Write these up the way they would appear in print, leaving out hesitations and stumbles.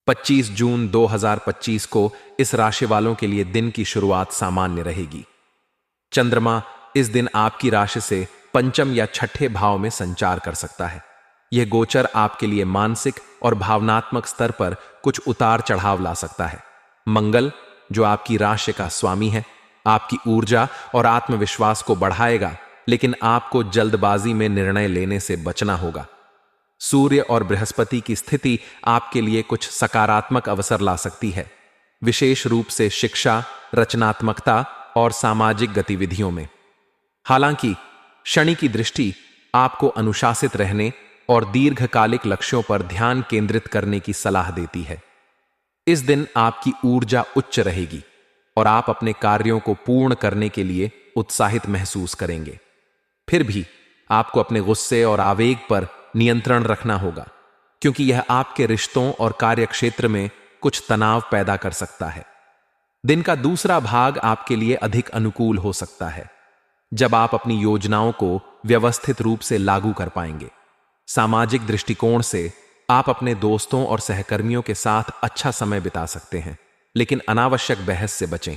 25 जून 2025 को इस राशि वालों के लिए दिन की शुरुआत सामान्य रहेगी। चंद्रमा इस दिन आपकी राशि से पंचम या छठे भाव में संचार कर सकता है। यह गोचर आपके लिए मानसिक और भावनात्मक स्तर पर कुछ उतार चढ़ाव ला सकता है। मंगल, जो आपकी राशि का स्वामी है, आपकी ऊर्जा और आत्मविश्वास को बढ़ाएगा, लेकिन आपको जल्दबाजी में निर्णय लेने से बचना होगा। सूर्य और बृहस्पति की स्थिति आपके लिए कुछ सकारात्मक अवसर ला सकती है, विशेष रूप से शिक्षा, रचनात्मकता और सामाजिक गतिविधियों में। हालांकि शनि की दृष्टि आपको अनुशासित रहने और दीर्घकालिक लक्ष्यों पर ध्यान केंद्रित करने की सलाह देती है। इस दिन आपकी ऊर्जा उच्च रहेगी और आप अपने कार्यों को पूर्ण करने के लिए उत्साहित महसूस करेंगे। फिर भी आपको अपने गुस्से और आवेग पर नियंत्रण रखना होगा, क्योंकि यह आपके रिश्तों और कार्यक्षेत्र में कुछ तनाव पैदा कर सकता है। दिन का दूसरा भाग आपके लिए अधिक अनुकूल हो सकता है, जब आप अपनी योजनाओं को व्यवस्थित रूप से लागू कर पाएंगे। सामाजिक दृष्टिकोण से आप अपने दोस्तों और सहकर्मियों के साथ अच्छा समय बिता सकते हैं, लेकिन अनावश्यक बहस से बचें।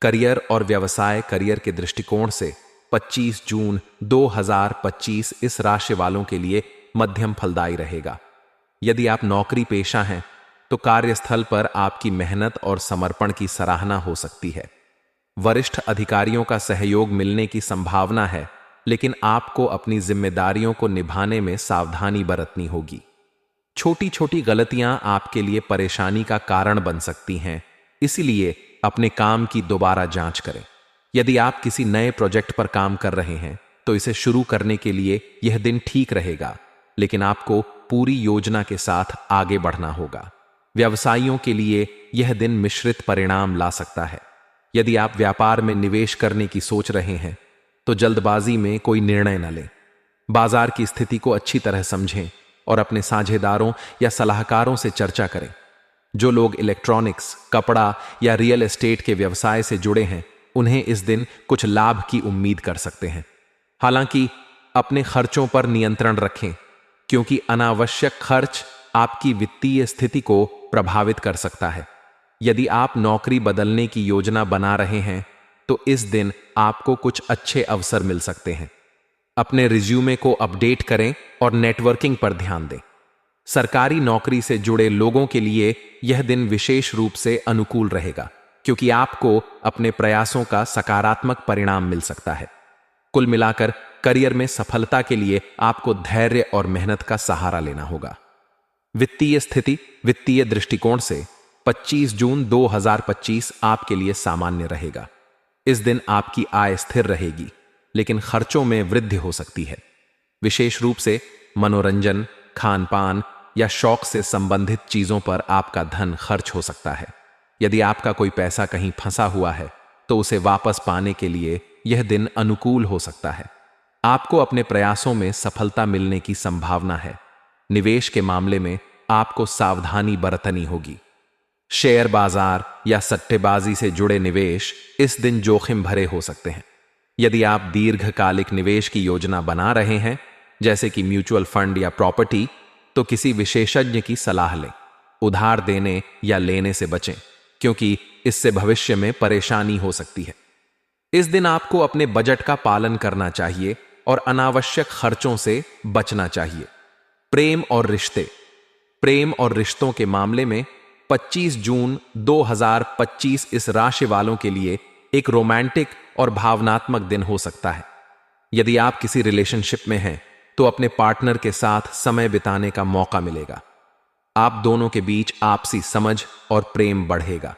करियर और व्यवसाय करियर के दृष्टिकोण से 25 जून 2025 इस राशि वालों के लिए मध्यम फलदायी रहेगा। यदि आप नौकरी पेशा हैं, तो कार्यस्थल पर आपकी मेहनत और समर्पण की सराहना हो सकती है। वरिष्ठ अधिकारियों का सहयोग मिलने की संभावना है, लेकिन आपको अपनी जिम्मेदारियों को निभाने में सावधानी बरतनी होगी। छोटी छोटी गलतियां आपके लिए परेशानी का कारण बन सकती हैं, इसलिए अपने काम की दोबारा जांच करें। यदि आप किसी नए प्रोजेक्ट पर काम कर रहे हैं, तो इसे शुरू करने के लिए यह दिन ठीक रहेगा, लेकिन आपको पूरी योजना के साथ आगे बढ़ना होगा। व्यवसायियों के लिए यह दिन मिश्रित परिणाम ला सकता है। यदि आप व्यापार में निवेश करने की सोच रहे हैं, तो जल्दबाजी में कोई निर्णय न लें। बाजार की स्थिति को अच्छी तरह समझें और अपने साझेदारों या सलाहकारों से चर्चा करें। जो लोग इलेक्ट्रॉनिक्स, कपड़ा या रियल एस्टेट के व्यवसाय से जुड़े हैं, उन्हें इस दिन कुछ लाभ की उम्मीद कर सकते हैं। हालांकि अपने खर्चों पर नियंत्रण रखें, क्योंकि अनावश्यक खर्च आपकी वित्तीय स्थिति को प्रभावित कर सकता है। यदि आप नौकरी बदलने की योजना बना रहे हैं, तो इस दिन आपको कुछ अच्छे अवसर मिल सकते हैं। अपने रिज्यूमे को अपडेट करें और नेटवर्किंग पर ध्यान दें। सरकारी नौकरी से जुड़े लोगों के लिए यह दिन विशेष रूप से अनुकूल रहेगा, क्योंकि आपको अपने प्रयासों का सकारात्मक परिणाम मिल सकता है। कुल मिलाकर करियर में सफलता के लिए आपको धैर्य और मेहनत का सहारा लेना होगा। वित्तीय स्थिति वित्तीय दृष्टिकोण से 25 जून 2025 आपके लिए सामान्य रहेगा। इस दिन आपकी आय स्थिर रहेगी, लेकिन खर्चों में वृद्धि हो सकती है। विशेष रूप से मनोरंजन, खान-पान या शौक से संबंधित चीजों पर आपका धन खर्च हो सकता है। यदि आपका कोई पैसा कहीं फंसा हुआ है, तो उसे वापस पाने के लिए यह दिन अनुकूल हो सकता है। आपको अपने प्रयासों में सफलता मिलने की संभावना है। निवेश के मामले में आपको सावधानी बरतनी होगी। शेयर बाजार या सट्टेबाजी से जुड़े निवेश इस दिन जोखिम भरे हो सकते हैं। यदि आप दीर्घकालिक निवेश की योजना बना रहे हैं, जैसे कि म्यूचुअल फंड या प्रॉपर्टी, तो किसी विशेषज्ञ की सलाह लें। उधार देने या लेने से बचें, क्योंकि इससे भविष्य में परेशानी हो सकती है। इस दिन आपको अपने बजट का पालन करना चाहिए और अनावश्यक खर्चों से बचना चाहिए। प्रेम और रिश्तों के मामले में 25 जून 2025 इस राशि वालों के लिए एक रोमांटिक और भावनात्मक दिन हो सकता है। यदि आप किसी रिलेशनशिप में हैं, तो अपने पार्टनर के साथ समय बिताने का मौका मिलेगा। आप दोनों के बीच आपसी समझ और प्रेम बढ़ेगा।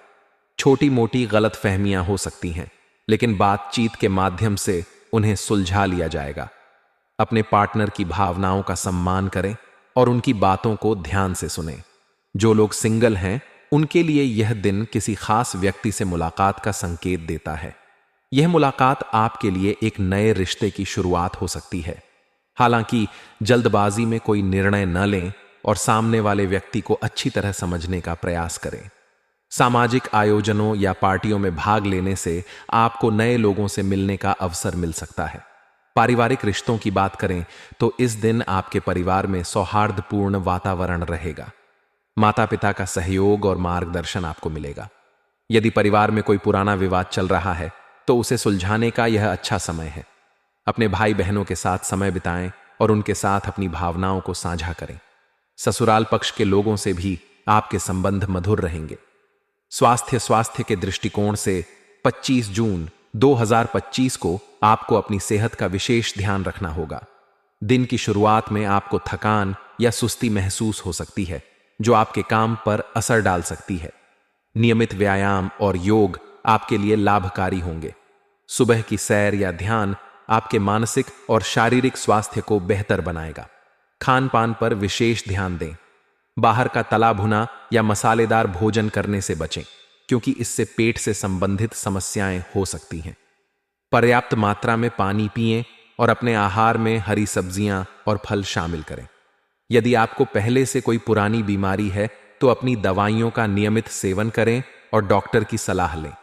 छोटी मोटी गलतफहमियां हो सकती हैं, लेकिन बातचीत के माध्यम से उन्हें सुलझा लिया जाएगा। अपने पार्टनर की भावनाओं का सम्मान करें और उनकी बातों को ध्यान से सुनें। जो लोग सिंगल हैं, उनके लिए यह दिन किसी खास व्यक्ति से मुलाकात का संकेत देता है। यह मुलाकात आपके लिए एक नए रिश्ते की शुरुआत हो सकती है। हालांकि जल्दबाजी में कोई निर्णय न लें और सामने वाले व्यक्ति को अच्छी तरह समझने का प्रयास करें। सामाजिक आयोजनों या पार्टियों में भाग लेने से आपको नए लोगों से मिलने का अवसर मिल सकता है। पारिवारिक रिश्तों की बात करें तो इस दिन आपके परिवार में सौहार्दपूर्ण वातावरण रहेगा। माता पिता का सहयोग और मार्गदर्शन आपको मिलेगा। यदि परिवार में कोई पुराना विवाद चल रहा है तो उसे सुलझाने का यह अच्छा समय है। अपने भाई बहनों के साथ समय बिताएं और उनके साथ अपनी भावनाओं को साझा करें। ससुराल पक्ष के लोगों से भी आपके संबंध मधुर रहेंगे। स्वास्थ्य के दृष्टिकोण से 25 जून 2025 को आपको अपनी सेहत का विशेष ध्यान रखना होगा। दिन की शुरुआत में आपको थकान या सुस्ती महसूस हो सकती है, जो आपके काम पर असर डाल सकती है। नियमित व्यायाम और योग आपके लिए लाभकारी होंगे। सुबह की सैर या ध्यान आपके मानसिक और शारीरिक स्वास्थ्य को बेहतर बनाएगा। खान पान पर विशेष ध्यान दें। बाहर का तला भुना या मसालेदार भोजन करने से बचें, क्योंकि इससे पेट से संबंधित समस्याएं हो सकती हैं। पर्याप्त मात्रा में पानी पिएं और अपने आहार में हरी सब्जियां और फल शामिल करें। यदि आपको पहले से कोई पुरानी बीमारी है तो अपनी दवाइयों का नियमित सेवन करें और डॉक्टर की सलाह लें।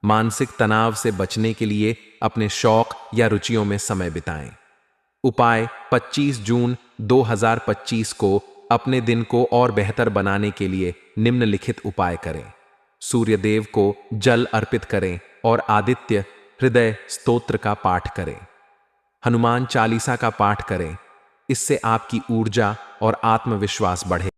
मानसिक तनाव से बचने के लिए अपने शौक या रुचियों में समय बिताएं। उपाय 25 जून 2025 को अपने दिन को और बेहतर बनाने के लिए निम्नलिखित उपाय करें। सूर्य देव को जल अर्पित करें और आदित्य हृदय स्तोत्र का पाठ करें। हनुमान चालीसा का पाठ करें। इससे आपकी ऊर्जा और आत्मविश्वास बढ़े।